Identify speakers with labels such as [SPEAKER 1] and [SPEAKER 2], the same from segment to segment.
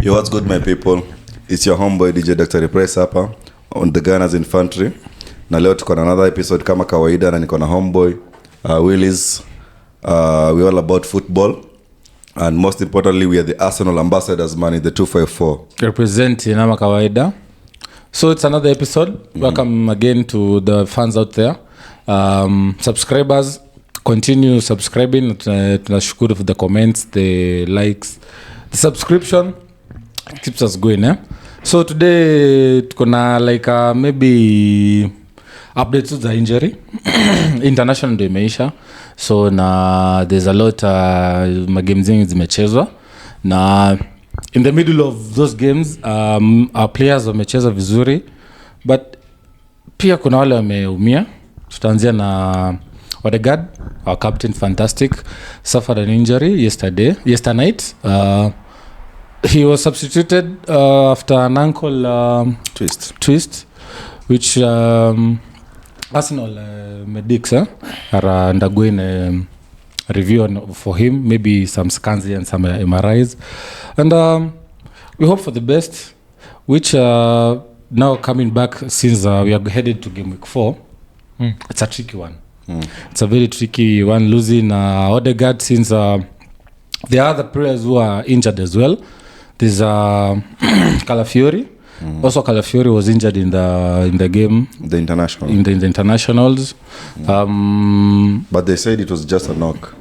[SPEAKER 1] Yo, what's good, my people? It's your homeboy DJ Dr. Repress hapa on the Gunners Infantry. Na leo tuko na another episode kama kawaida na niko na homeboy Willis. We all about football, and most importantly we are the Arsenal ambassadors, man, in the 254.
[SPEAKER 2] Represent kama kawaida. So it's another episode. Welcome again to the fans out there. Subscribers, continue subscribing. Tunashukuru for the comments, the likes, the subscription. It keeps us going, eh? So today tukona like maybe updates of the injury. International ndio imeisha. So na there's a lot magames zingi zimechezwa. Na in the middle of those games our players wamecheza vizuri, but pia kuna wale wameumia. Tutaanzia na Odegaard, our captain, fantastic, suffered an injury yesterday night. He was substituted after an ankle twist, which Arsenal medics are undergoing a review for him, maybe some scans and some MRIs, and we hope for the best, which now coming back since we are headed to game week 4. It's a tricky one. It's a very tricky one, losing Odegaard, since there are other players who are injured as well. There's Calafiori. Also Calafiori was injured in the game,
[SPEAKER 1] The international.
[SPEAKER 2] in the internationals.
[SPEAKER 1] But they said it was just a knock.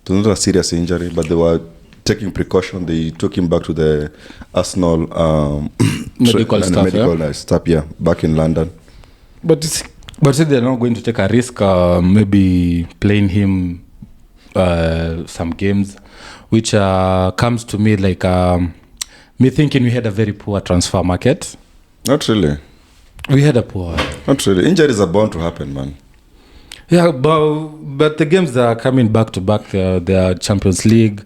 [SPEAKER 1] It was not a serious injury, but they were taking precaution. They took him back to the Arsenal
[SPEAKER 2] Medical staff,
[SPEAKER 1] yeah, back in London.
[SPEAKER 2] But see, they're not going to take a risk, maybe playing him some games, which comes to me like me thinking we had a very poor transfer market.
[SPEAKER 1] Not really.
[SPEAKER 2] We had a poor.
[SPEAKER 1] Not really. Injuries are bound to happen, man.
[SPEAKER 2] Yeah, but the games that are coming back to back, the Champions League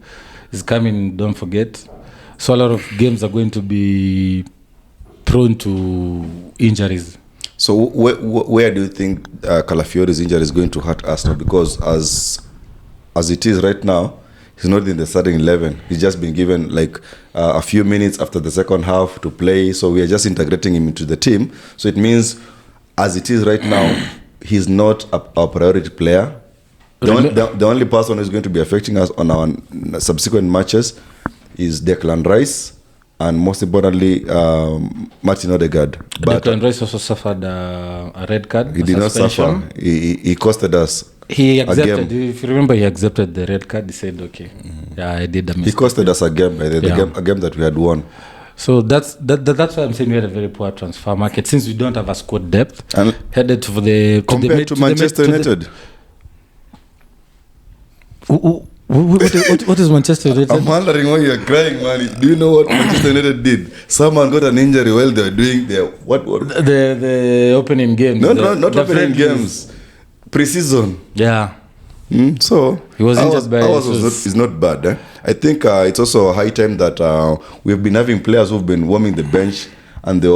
[SPEAKER 2] is coming, don't forget. So a lot of games are going to be prone to injuries.
[SPEAKER 1] So where do you think Calafiori's injury is going to hurt Arsenal? Because as it is right now, he's not in the starting 11. He's just been given like a few minutes after the second half to play. So we are just integrating him into the team. So it means, as it is right now, he's not a priority player. The only person who's going to be affecting us on our subsequent matches is Declan Rice, and most importantly, Martin Odegaard.
[SPEAKER 2] But Declan Rice also suffered a red card.
[SPEAKER 1] He did
[SPEAKER 2] suspension.
[SPEAKER 1] not suffer. He costed us.
[SPEAKER 2] He accepted. If you remember, he accepted the red card. He said, "Okay, yeah, I did a mistake."
[SPEAKER 1] He costed us a game, a game that we had won.
[SPEAKER 2] So that's why I'm saying we had a very poor transfer market, since we don't have a squad depth.
[SPEAKER 1] And
[SPEAKER 2] headed for the
[SPEAKER 1] compared to Manchester United.
[SPEAKER 2] What is Manchester United?
[SPEAKER 1] I'm wondering why you're crying, man. Do you know what Manchester United did? Someone got an injury while they were doing their what?
[SPEAKER 2] The opening games.
[SPEAKER 1] Not opening games. Pre-season.
[SPEAKER 2] Yeah.
[SPEAKER 1] So
[SPEAKER 2] he was injured by.
[SPEAKER 1] It's not bad. Eh? I think it's also a high time that we've been having players who've been warming the bench, and they're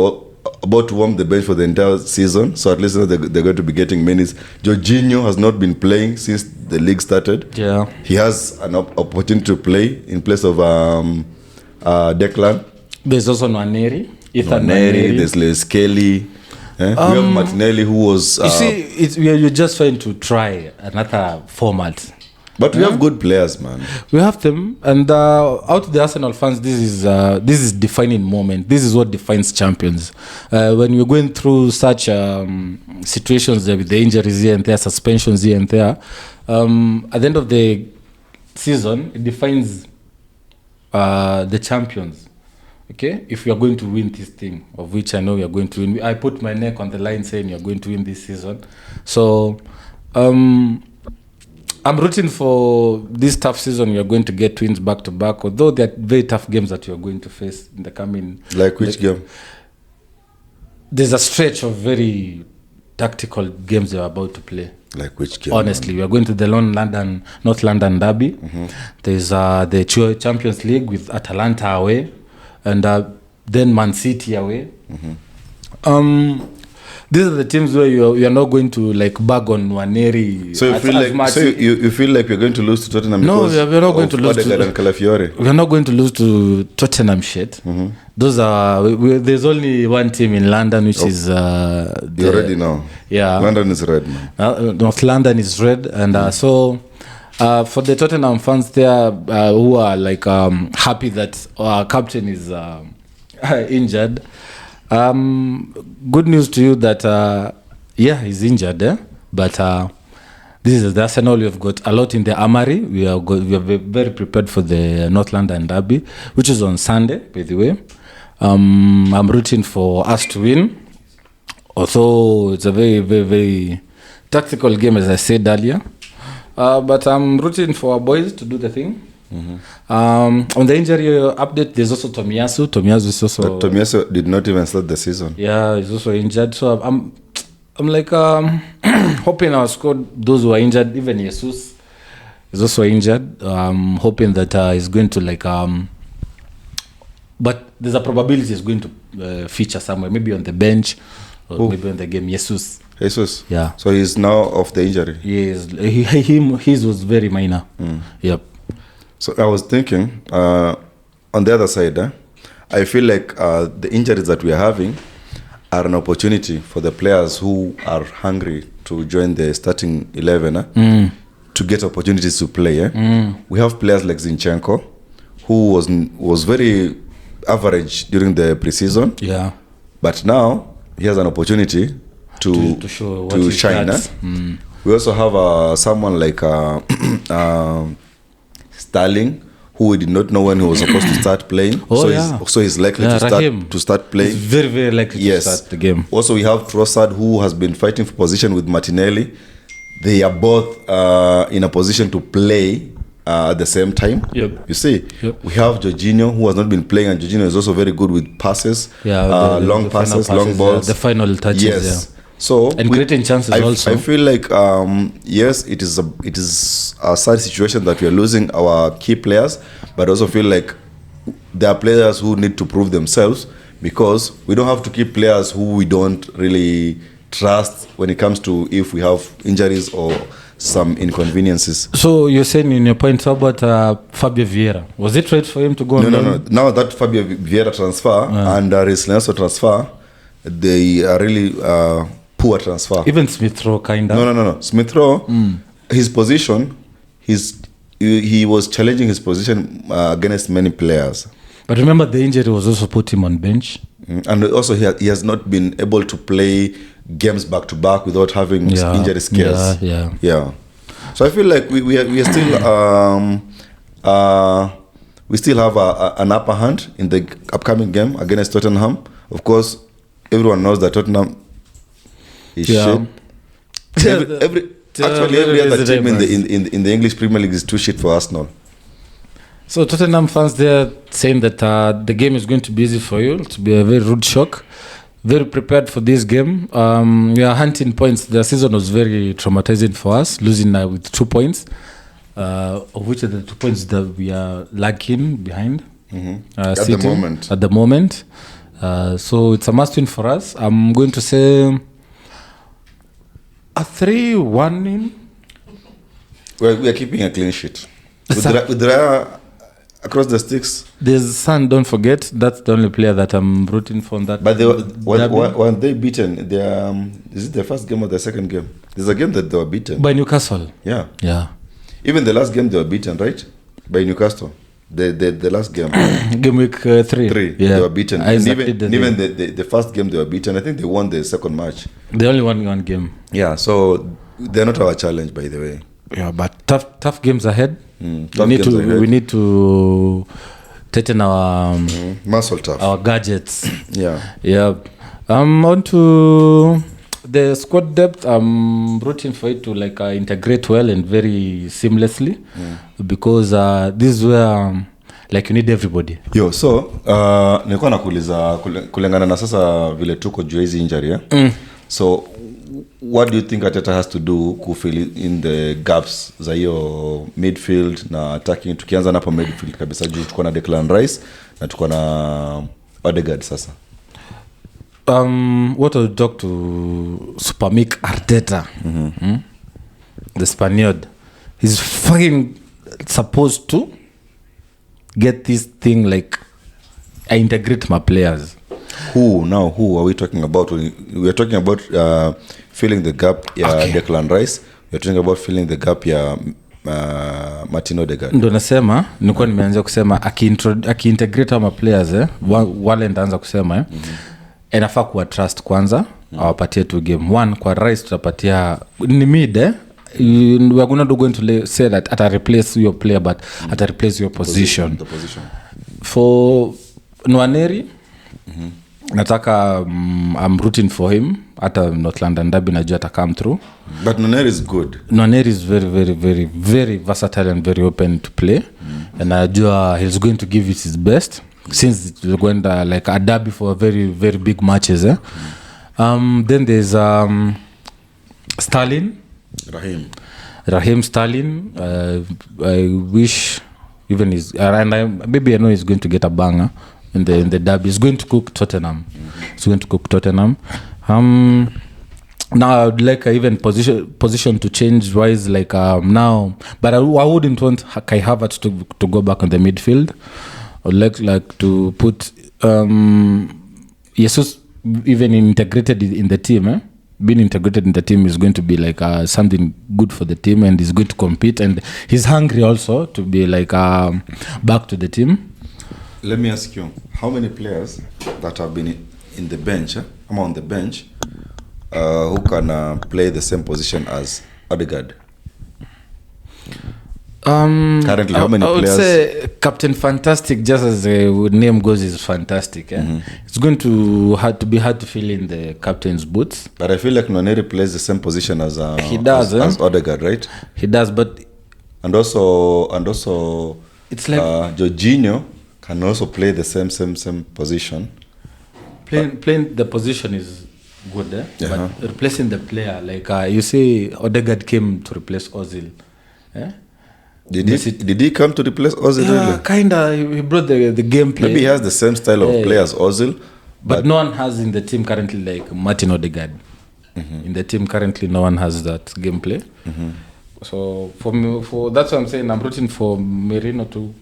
[SPEAKER 1] about to warm the bench for the entire season. So at least they're going to be getting minutes. Jorginho has not been playing since the league started.
[SPEAKER 2] Yeah.
[SPEAKER 1] He has an opportunity to play in place of Declan.
[SPEAKER 2] There's also Nwaneri.
[SPEAKER 1] There's Les Kelly. We have Martinelli, who was...
[SPEAKER 2] you see, you're just trying to try another format.
[SPEAKER 1] But we have good players, man.
[SPEAKER 2] We have them. And out to the Arsenal fans, this is defining moment. This is what defines champions. When we're going through such situations with the injuries here and there, suspensions here and there, at the end of the season, it defines the champions. Okay, if we are going to win this thing, of which I know we are going to win, I put my neck on the line saying you're going to win this season. So I'm rooting for this tough season. We are going to get wins back to back, although there are very tough games that you are going to face in the coming.
[SPEAKER 1] Like which game?
[SPEAKER 2] There's a stretch of very tactical games we are about to play.
[SPEAKER 1] Like which game?
[SPEAKER 2] Honestly, we are going to the North London derby. There's the Champions League with Atalanta away, and then Man City away. these are the teams where you're not going to like bag on Waneri.
[SPEAKER 1] So you feel like you feel like we're going to lose to Tottenham?
[SPEAKER 2] No, we're not going to lose
[SPEAKER 1] to Calafiore.
[SPEAKER 2] We're not going to lose to Tottenham shit. Those are there's only one team in London which is
[SPEAKER 1] you already know.
[SPEAKER 2] Yeah,
[SPEAKER 1] London is red, man.
[SPEAKER 2] North London is red, and so for the Tottenham fans there who are like happy that our captain is injured. Good news to you that he's injured, but this is the Arsenal. We've got a lot in the armory. We are very prepared for the North London derby, which is on Sunday, by the way. I'm rooting for us to win. Although it's a very, very, very tactical game, as I said earlier. But I'm rooting for our boys to do the thing. On the injury update, there's also Tomiyasu. Tomiyasu is also.
[SPEAKER 1] But Tomiyasu did not even start the season.
[SPEAKER 2] Yeah, he's also injured. So I'm like hoping our squad, those who are injured, even Jesus is also injured. I'm hoping that he's going to like but there's a probability he's going to feature somewhere, maybe on the bench or maybe on the game. Jesus.
[SPEAKER 1] Yeah. So he's now off the injury.
[SPEAKER 2] Yes, his was very minor. Yep.
[SPEAKER 1] So I was thinking, on the other side, I feel like the injuries that we are having are an opportunity for the players who are hungry to join the starting 11 to get opportunities to play. We have players like Zinchenko, who was very average during the preseason.
[SPEAKER 2] Yeah.
[SPEAKER 1] But now he has an opportunity to
[SPEAKER 2] show
[SPEAKER 1] to shine. We also have someone like Sterling, who we did not know when he was supposed to start playing. So he's likely to start playing.
[SPEAKER 2] He's very, very likely to start the game.
[SPEAKER 1] Also, we have Trossard, who has been fighting for position with Martinelli. They are both in a position to play at the same time.
[SPEAKER 2] Yep.
[SPEAKER 1] You see, we have Jorginho, who has not been playing, and Jorginho is also very good with passes, long passes, long balls.
[SPEAKER 2] The final touches.
[SPEAKER 1] Yes. So
[SPEAKER 2] and creating chances also.
[SPEAKER 1] I feel like yes, it is a sad situation that we are losing our key players, but I also feel like there are players who need to prove themselves, because we don't have to keep players who we don't really trust when it comes to if we have injuries or some inconveniences.
[SPEAKER 2] So you're saying in your point about Fabio Vieira, was it right for him to go?
[SPEAKER 1] No. Now that Fabio Vieira transfer and Rislenso transfer, they are really poor transfer.
[SPEAKER 2] Even Smith Rowe kind of.
[SPEAKER 1] No. Smith Rowe, his position, he was challenging his position against many players.
[SPEAKER 2] But remember, the injury was also put him on bench.
[SPEAKER 1] And also he has not been able to play games back to back without having injury scares. Yeah. So I feel like we are still we still have an upper hand in the upcoming game against Tottenham. Of course, everyone knows that Tottenham is shit. Every other team in the English Premier League is too shit for Arsenal.
[SPEAKER 2] So Tottenham fans, they're saying that the game is going to be easy for you. It will be a very rude shock. Very prepared for this game. We are hunting points. The season was very traumatizing for us, losing with 2 points, of which are the 2 points that we are lacking behind.
[SPEAKER 1] At the
[SPEAKER 2] moment. So it's a must win for us. I'm going to say a 3-1 win.
[SPEAKER 1] We are keeping a clean sheet. With Raya across the sticks.
[SPEAKER 2] There's Son, don't forget. That's the only player that I'm rooting for in that.
[SPEAKER 1] But when they beaten, is it the first game or the second game? There's a game that they were beaten.
[SPEAKER 2] By Newcastle.
[SPEAKER 1] Yeah. Even the last game they were beaten, right? By Newcastle. The last game.
[SPEAKER 2] Game week 3.
[SPEAKER 1] They were beaten. And even the first game they were beaten. I think they won the second match.
[SPEAKER 2] They only won one game.
[SPEAKER 1] Yeah, so they're not our challenge, by the way.
[SPEAKER 2] Yeah, but tough games ahead.
[SPEAKER 1] We
[SPEAKER 2] need to tighten our
[SPEAKER 1] muscle tough.
[SPEAKER 2] Our gadgets.
[SPEAKER 1] Yeah.
[SPEAKER 2] On to the squad depth. I'm rooting for it to integrate well and very seamlessly, because this is where you need everybody.
[SPEAKER 1] So nilikuwa nakuuliza kulingana na sasa vile tuko juu hizi injury. So what do you think Arteta has to do kufill in the gaps za hiyo midfield na attacking? Tukianza napo midfield kabisa, juu tuko na Declan Rice na tuko na Odegaard sasa.
[SPEAKER 2] What I'll talk to Supermic Arteta, the Spaniard. He's fucking supposed to get this thing like I integrate my players.
[SPEAKER 1] Who are we talking about? We are talking about filling the gap. Declan Rice. We are talking about filling the gap. Martin Odegaard.
[SPEAKER 2] Ndo nasema nilikuwa nimeanza kusema aki-integrate my players wale ndaanza kusema inafaa kuwa trust kwanza awapatie tu game. One kwa Rice tutapatia ni mid we are not going to say that ata replace your player but ata replace your position.
[SPEAKER 1] The position.
[SPEAKER 2] For Nwaneri nataka I'm rooting for him hata North London derby najua ata come through.
[SPEAKER 1] But Nwaneri is good.
[SPEAKER 2] Nwaneri is very very very very versatile and very open to play and najua he's going to give it his best since we're going to like a derby for very very big matches then there's Sterling Raheem Sterling. I wish even is and maybe I know he's going to get a banger in the derby. He's going to cook Tottenham. Now I'd like even position to change wise like now, but I wouldn't want Kai Havertz to go back on the midfield. I'd like to put Jesus even integrated in the team. Being integrated in the team is going to be like something good for the team and he's going to compete and he's hungry also to be like back to the team.
[SPEAKER 1] Let me ask you, how many players that have been in the bench, I'm on the bench, who can play the same position as Odegaard? Currently, how many
[SPEAKER 2] I would
[SPEAKER 1] players?
[SPEAKER 2] say Captain Fantastic, just as the name goes, is fantastic. It's going to be hard to fill in the captain's boots.
[SPEAKER 1] But I feel like Nwaneri plays the same position as
[SPEAKER 2] he does,
[SPEAKER 1] as Odegaard, right?
[SPEAKER 2] He does, but
[SPEAKER 1] and also
[SPEAKER 2] it's like
[SPEAKER 1] Jorginho can also play the same position.
[SPEAKER 2] Playing the position is good, but replacing the player, like you say, Odegaard came to replace Ozil.
[SPEAKER 1] Did he come to replace Ozil? Really?
[SPEAKER 2] Kinda. He brought the gameplay.
[SPEAKER 1] Maybe he has the same style of play as Ozil,
[SPEAKER 2] but no one has in the team currently like Martin Odegaard. In the team currently, no one has that gameplay. So for me, that's what I'm saying. I'm rooting for Merino to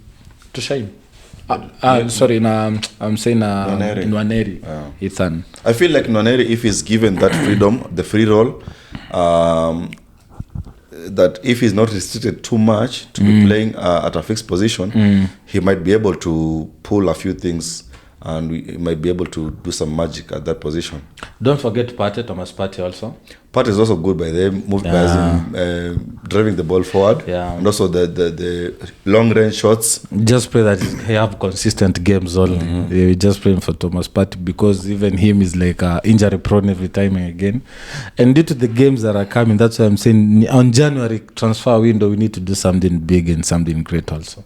[SPEAKER 2] shine. Sorry, I'm saying Nwaneri. Ethan.
[SPEAKER 1] I feel like Nwaneri, if he's given that freedom, the free role, that if he's not restricted too much to be playing at a fixed position, he might be able to pull a few things and he might be able to do some magic at that position.
[SPEAKER 2] Don't forget Thomas Partey also.
[SPEAKER 1] Partey is also good by them, moved by him, driving the ball forward, and also the long range shots.
[SPEAKER 2] Just pray that he have consistent games all. Just praying for Thomas Partey because even him is like injury prone every time and again. And due to the games that are coming, that's why I'm saying on January transfer window we need to do something big and something great also.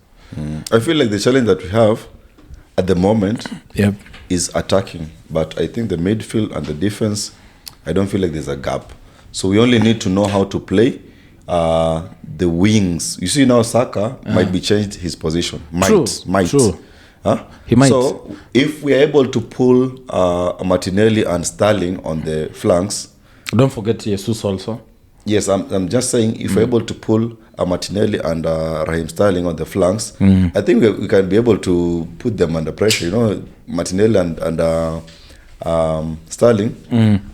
[SPEAKER 1] I feel like the challenge that we have at the moment
[SPEAKER 2] Yep.
[SPEAKER 1] is attacking, but I think the midfield and the defense, I don't feel like there's a gap. So we only need to know how to play the wings. You see now Saka might be changed his position. Might.
[SPEAKER 2] True.
[SPEAKER 1] Huh?
[SPEAKER 2] He might.
[SPEAKER 1] So if we are able to pull Martinelli and Sterling on the flanks.
[SPEAKER 2] Don't forget Jesus also.
[SPEAKER 1] Yes, I'm just saying if we're able to pull Martinelli and Raheem Sterling on the flanks, I think we can be able to put them under pressure. You know, Martinelli and Sterling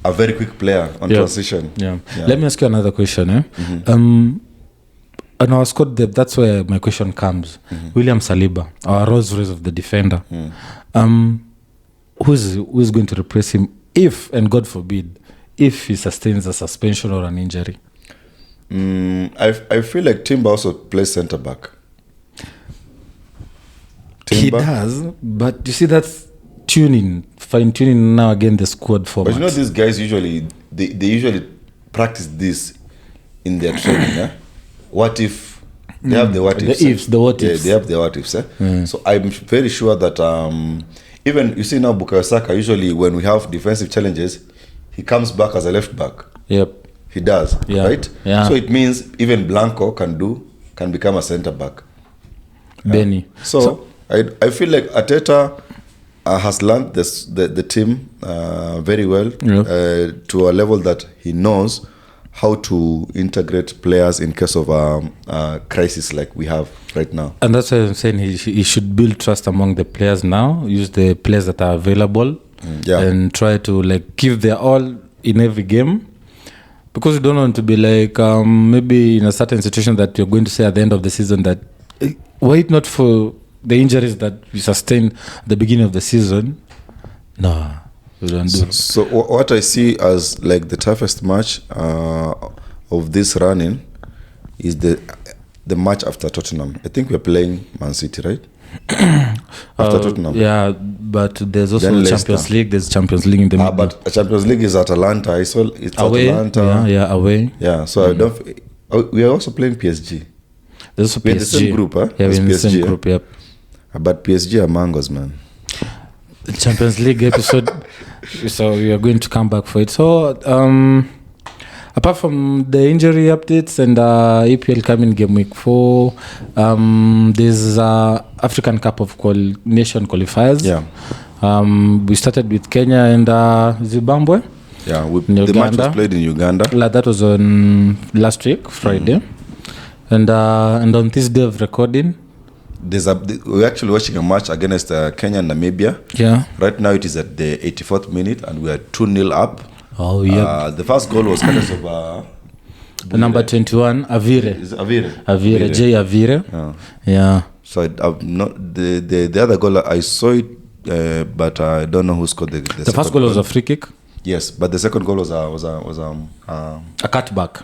[SPEAKER 1] a very quick player on transition.
[SPEAKER 2] Yeah. Let me ask you another question. On our squad depth, that's where my question comes. William Saliba, our Rolls Royce of the defender. Who's going to replace him if, and God forbid, if he sustains a suspension or an injury?
[SPEAKER 1] I feel like Timber also plays centre back.
[SPEAKER 2] He does, but you see that's fine tuning now again the squad format.
[SPEAKER 1] But you know these guys usually they usually practice this in their training. What if they have the what ifs?
[SPEAKER 2] The what ifs.
[SPEAKER 1] Yeah, they have the what ifs. So I'm very sure that even you see now Bukayo Saka, usually when we have defensive challenges, he comes back as a left back.
[SPEAKER 2] Yep.
[SPEAKER 1] He does, right?
[SPEAKER 2] Yeah.
[SPEAKER 1] So it means even Blanco can become a centre back.
[SPEAKER 2] Benny.
[SPEAKER 1] So I feel like Arteta has learned the team very well to a level that he knows how to integrate players in case of a crisis like we have right now.
[SPEAKER 2] And that's why I'm saying he should build trust among the players now, use the players that are available, and try to like give their all in every game. Because you don't want to be like maybe in a certain situation that you're going to say at the end of the season that were it not for the injuries that we sustained at the beginning of the season, no, we don't do.
[SPEAKER 1] So what I see as like the toughest match of this running is the match after Tottenham. I think we're playing Man City, right? After Tottenham.
[SPEAKER 2] Yeah, but there's also
[SPEAKER 1] Then
[SPEAKER 2] Champions
[SPEAKER 1] Leicester.
[SPEAKER 2] League. There's Champions League in the middle.
[SPEAKER 1] But Champions League is Atalanta. It's
[SPEAKER 2] Away,
[SPEAKER 1] Atalanta.
[SPEAKER 2] yeah, away.
[SPEAKER 1] Yeah, so I don't. We are also playing PSG.
[SPEAKER 2] There's also
[SPEAKER 1] We're
[SPEAKER 2] PSG.
[SPEAKER 1] in the same group, huh?
[SPEAKER 2] Yeah, we're in the
[SPEAKER 1] It's
[SPEAKER 2] same
[SPEAKER 1] PSG,
[SPEAKER 2] group. Yep.
[SPEAKER 1] But PSG are mangoes, man.
[SPEAKER 2] The Champions League episode. So we are going to come back for it. So apart from the injury updates and EPL coming game week 4, there's African Cup of Nation qualifiers.
[SPEAKER 1] Yeah.
[SPEAKER 2] We started with Kenya and Zimbabwe.
[SPEAKER 1] Yeah, the match was played in Uganda.
[SPEAKER 2] That was on last week, Friday. And on this day of recording,
[SPEAKER 1] we're actually watching a match against Kenya and Namibia.
[SPEAKER 2] Yeah.
[SPEAKER 1] Right now it is at the 84th minute and we are 2-0 up.
[SPEAKER 2] Oh, yeah.
[SPEAKER 1] The first goal was kind of
[SPEAKER 2] number 21, Avire.
[SPEAKER 1] Is it Avire?
[SPEAKER 2] Avire, J. Avire. Yeah.
[SPEAKER 1] So I'm not the other goal. I saw it, but I don't know who scored the
[SPEAKER 2] first goal was a free kick.
[SPEAKER 1] Yes, but the second goal was a
[SPEAKER 2] cutback.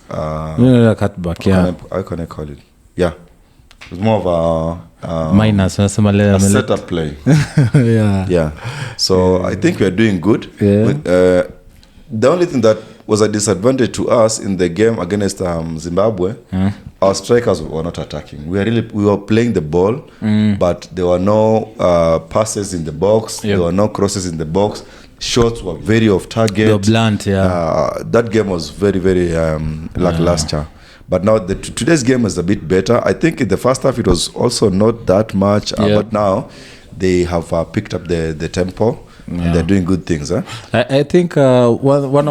[SPEAKER 2] A cutback. Yeah.
[SPEAKER 1] How can I call it? Yeah, it was more of a
[SPEAKER 2] minus.
[SPEAKER 1] A setup play.
[SPEAKER 2] Yeah.
[SPEAKER 1] Yeah. So I think we are doing good.
[SPEAKER 2] Yeah.
[SPEAKER 1] The only thing that was a disadvantage to us in the game against Zimbabwe, our strikers were not attacking. We were playing the ball, but there were no passes in the box.
[SPEAKER 2] Yep.
[SPEAKER 1] There were no crosses in the box. Shots were very off target.
[SPEAKER 2] They were blunt, yeah.
[SPEAKER 1] That game was very, very lackluster. But now today's game is a bit better. I think in the first half it was also not that much, but now they have picked up the tempo. And they're doing good things.
[SPEAKER 2] I think one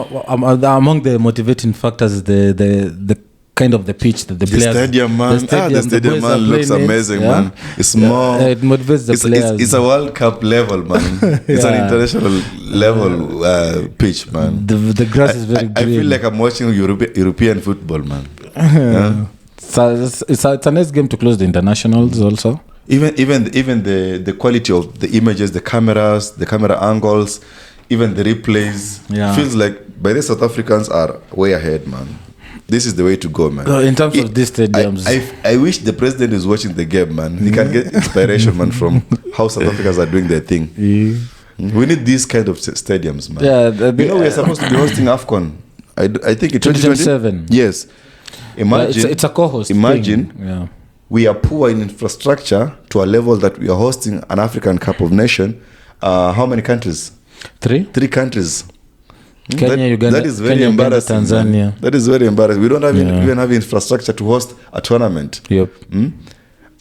[SPEAKER 2] among the motivating factors is the kind of the pitch that the players.
[SPEAKER 1] Stadium, man. The stadium man looks amazing, man. It's more.
[SPEAKER 2] It motivates the players.
[SPEAKER 1] It's a World Cup level, man. It's an international level pitch, man.
[SPEAKER 2] The grass is very green.
[SPEAKER 1] I feel like I'm watching European football, man.
[SPEAKER 2] It's a nice game to close the internationals also.
[SPEAKER 1] Even the quality of the images, the cameras, the camera angles, even the replays, feels like by the South Africans are way ahead, man. This is the way to go, man.
[SPEAKER 2] In terms of these stadiums,
[SPEAKER 1] I wish the president is watching the game, man. He can get inspiration, man, from how South Africans are doing their thing. We need these kind of stadiums, man.
[SPEAKER 2] Yeah,
[SPEAKER 1] we're supposed to be hosting AFCON. I think in
[SPEAKER 2] 2027.
[SPEAKER 1] Yes. Imagine
[SPEAKER 2] it's a co-host.
[SPEAKER 1] Imagine.
[SPEAKER 2] Yeah.
[SPEAKER 1] We are poor in infrastructure to a level that we are hosting an African Cup of Nations. How many countries?
[SPEAKER 2] 3
[SPEAKER 1] countries.
[SPEAKER 2] Kenya, Uganda.
[SPEAKER 1] That is very embarrassing.
[SPEAKER 2] Tanzania.
[SPEAKER 1] Man. That is very embarrassing. We don't even have infrastructure to host a tournament.
[SPEAKER 2] Yep.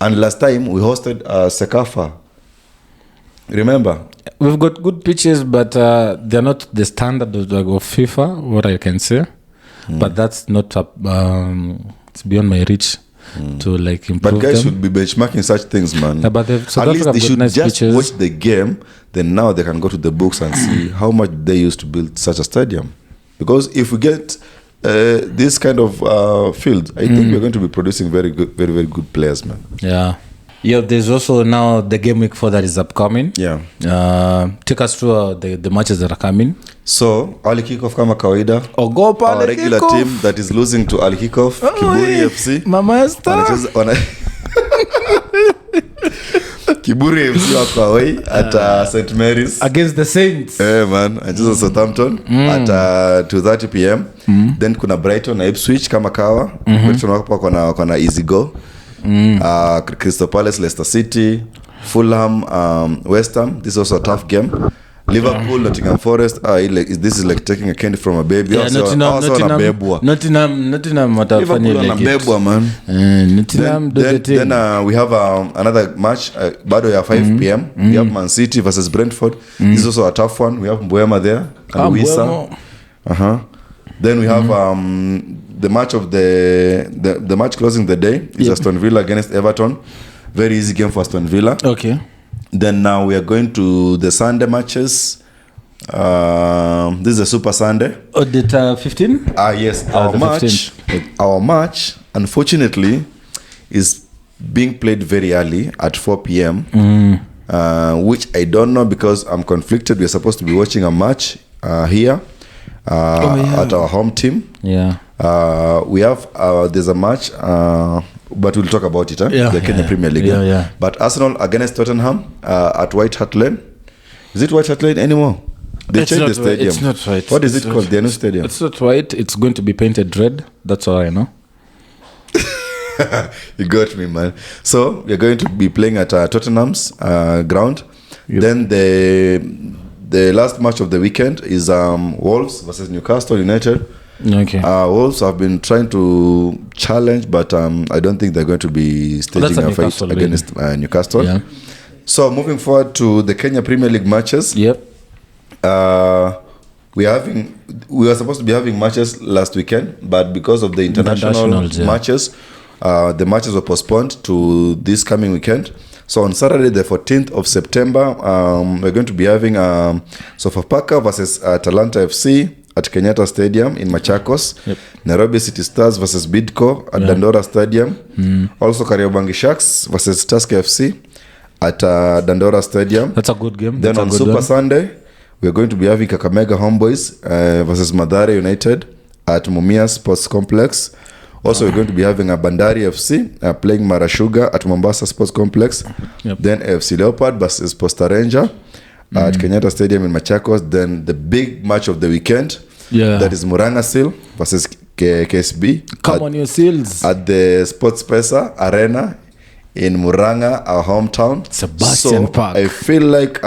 [SPEAKER 1] And last time we hosted Sekafa. Remember?
[SPEAKER 2] We've got good pitches, but they're not the standard of FIFA, what I can say. But that's not it's beyond my reach. To like improve
[SPEAKER 1] but guys
[SPEAKER 2] them.
[SPEAKER 1] should be benchmarking such things, man.
[SPEAKER 2] Yeah, but
[SPEAKER 1] at least they should just watch the game, then now they can go to the books and see how much they used to build such a stadium. Because if we get this kind of field, I think we're going to be producing very good players, man.
[SPEAKER 2] Yeah, there's also now the game week 4 that is upcoming. Take us through the matches that are coming.
[SPEAKER 1] So early kickoff kama kawaida.
[SPEAKER 2] Ogopa
[SPEAKER 1] our regular team that is losing to early kickoff, Kiburi FC.
[SPEAKER 2] Mama Esther.
[SPEAKER 1] Kiburi FC wako away at St. Mary's
[SPEAKER 2] against the Saints.
[SPEAKER 1] Man, anacheza Southampton at 2:30 p.m. Then kuna Brighton na Ipswich kama kawa. Brighton wako kuna easy go. Crystal Palace, Leicester City, Fulham, West Ham. This is also a tough game. Liverpool, Nottingham Forest. This is like taking a candy from a baby.
[SPEAKER 2] Yeah,
[SPEAKER 1] Also
[SPEAKER 2] Nottingham watafanya
[SPEAKER 1] Liverpool wanabebwa, man.
[SPEAKER 2] Nottingham do the thing.
[SPEAKER 1] Then we have another match, bado ya 5 p.m. We have Man City versus Brentford. This is also a tough one. We have Mbuema there and Wisa. Then we have the match of the match closing the day is Aston Villa against Everton. Very easy game for Aston Villa.
[SPEAKER 2] Okay.
[SPEAKER 1] Then now we are going to the Sunday matches. This is a Super Sunday.
[SPEAKER 2] Data 15?
[SPEAKER 1] Yes. Our match, unfortunately, is being played very early at 4 p.m. Which I don't know because I'm conflicted. We're supposed to be watching a match here at our home team.
[SPEAKER 2] Yeah.
[SPEAKER 1] We have there's a match, but we'll talk about it. The Kenya Premier League.
[SPEAKER 2] Yeah.
[SPEAKER 1] But Arsenal against Tottenham at White Hart Lane. Is it White Hart Lane anymore? They changed the stadium.
[SPEAKER 2] It's not right.
[SPEAKER 1] What is it called? The new stadium.
[SPEAKER 2] It's not white. It's going to be painted red. That's all I know.
[SPEAKER 1] You got me, man. So we're going to be playing at Tottenham's ground. Yep. Then the last match of the weekend is Wolves versus Newcastle United.
[SPEAKER 2] Okay.
[SPEAKER 1] Wolves have been trying to challenge, but I don't think they're going to be staging a fight against Newcastle. Yeah. So moving forward to the Kenya Premier League matches.
[SPEAKER 2] Yep.
[SPEAKER 1] We were supposed to be having matches last weekend, but because of the international matches, the matches were postponed to this coming weekend. So on Saturday, the 14th of September, we're going to be having Sofapaka versus Talanta FC at Kenyatta Stadium in Machakos. Yep. Nairobi City Stars versus Bidco at Dandora Stadium. Also Kariobangi Sharks versus Tusker FC at Dandora Stadium.
[SPEAKER 2] That's a good game.
[SPEAKER 1] Then on Super Sunday, we're going to be having Kakamega Homeboys versus Mathare United at Mumia Sports Complex. Also, we're going to be having a Bandari FC playing Marashuga at Mombasa Sports Complex. Yep. Then AFC Leopard versus Posta Ranger at Kenyatta Stadium in Machakos. Then the big match of the weekend, that is Muranga Seal versus KSB.
[SPEAKER 2] Come on, your Seals.
[SPEAKER 1] At the Sports Pesa Arena in Muranga, our hometown.
[SPEAKER 2] Sebastian Park.
[SPEAKER 1] I feel like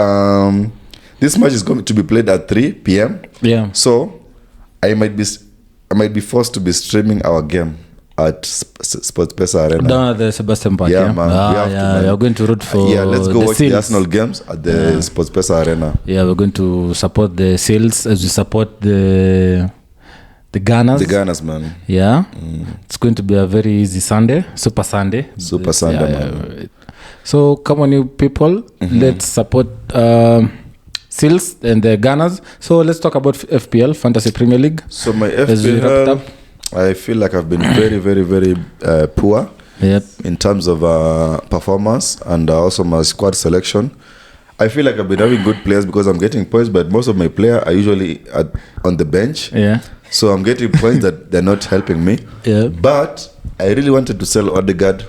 [SPEAKER 1] this match is going to be played at 3 p.m.
[SPEAKER 2] Yeah.
[SPEAKER 1] So I might be forced to be streaming our game at Sports Pesa Arena.
[SPEAKER 2] No, the Sebastian Park.
[SPEAKER 1] Yeah, man.
[SPEAKER 2] We're going to root for
[SPEAKER 1] let's go watch
[SPEAKER 2] Seals.
[SPEAKER 1] the Arsenal games at the Sports Pesa Arena.
[SPEAKER 2] Yeah, we're going to support the Seals as we support the Gunners.
[SPEAKER 1] The Gunners, man.
[SPEAKER 2] Yeah. It's going to be a very easy Sunday. Super Sunday,
[SPEAKER 1] man.
[SPEAKER 2] So come on, you people. Let's support Seals and the Gunners. So let's talk about FPL, Fantasy Premier League.
[SPEAKER 1] So my FPL, I feel like I've been very, very, very poor in terms of performance and also my squad selection. I feel like I've been having good players because I'm getting points, but most of my players are usually on the bench.
[SPEAKER 2] Yeah.
[SPEAKER 1] So I'm getting points that they're not helping me.
[SPEAKER 2] Yeah.
[SPEAKER 1] But I really wanted to sell Odegaard.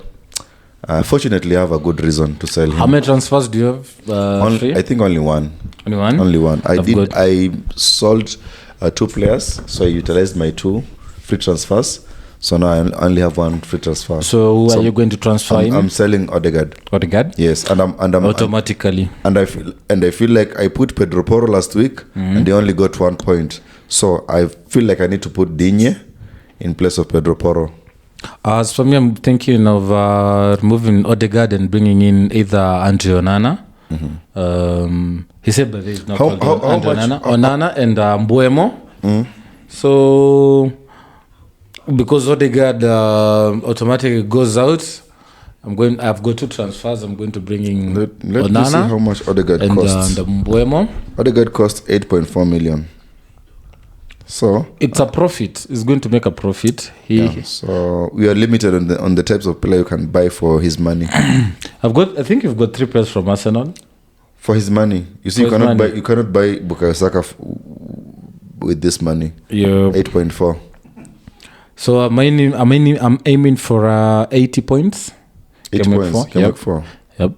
[SPEAKER 1] Fortunately, I have a good reason to sell him.
[SPEAKER 2] How many transfers do you have?
[SPEAKER 1] I think only one.
[SPEAKER 2] Only one?
[SPEAKER 1] Only one. I sold 2 players, so I utilized my 2 free transfers. So now I only have 1 free transfer.
[SPEAKER 2] So who are you going to transfer him?
[SPEAKER 1] I'm selling Odegaard.
[SPEAKER 2] Odegaard?
[SPEAKER 1] Yes, and I'm
[SPEAKER 2] automatically.
[SPEAKER 1] And I feel like I put Pedro Porro last week, and they only got 1 point. So I feel like I need to put Digne in place of Pedro Porro.
[SPEAKER 2] As for me, I'm thinking of removing Odegaard and bringing in either Andre Onana. He said that he's not called Andre Onana. Onana and Mbuemo. So because Odegaard automatically goes out, I've got 2 transfers. I'm going to bring in
[SPEAKER 1] Let
[SPEAKER 2] Onana.
[SPEAKER 1] Me see how much Odegaard costs.
[SPEAKER 2] And Mbuemo.
[SPEAKER 1] Odegaard costs 8.4 million. So
[SPEAKER 2] it's a profit. It's going to make a profit.
[SPEAKER 1] So we are limited on the types of player you can buy for his money.
[SPEAKER 2] I think you've got 3 players from Arsenal.
[SPEAKER 1] For his money, you see, you cannot buy Bukayo Saka with this money.
[SPEAKER 2] Yeah,
[SPEAKER 1] 8.4.
[SPEAKER 2] So I'm aiming for 80 points.
[SPEAKER 1] 80 points. Can make 4.
[SPEAKER 2] Yep.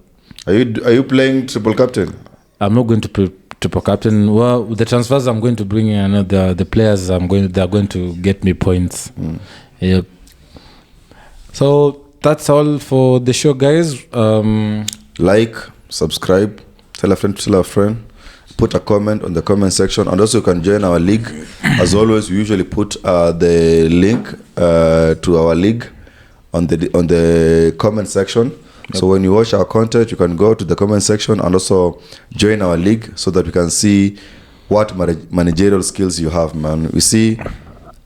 [SPEAKER 1] Are you playing triple captain?
[SPEAKER 2] I'm not going to play triple captain. Well, the transfers I'm going to bring in, the players they're going to get me points. Yep. So that's all for the show, guys.
[SPEAKER 1] Like, subscribe, tell a friend to tell a friend. put a comment on the comment section, and also you can join our league. As always, we usually put the link to our league on the comment section. So when you watch our content, you can go to the comment section and also join our league so that we can see what managerial skills you have, man. We see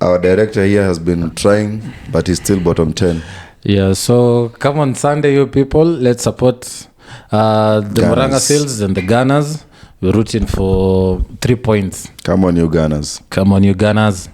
[SPEAKER 1] our director here has been trying, but he's still bottom 10.
[SPEAKER 2] Yeah, so come on Sunday, you people. Let's support the Moranga Seals and the Gunners. We're rooting for 3 points.
[SPEAKER 1] Come on, you Gunners.
[SPEAKER 2] Come on, you Gunners.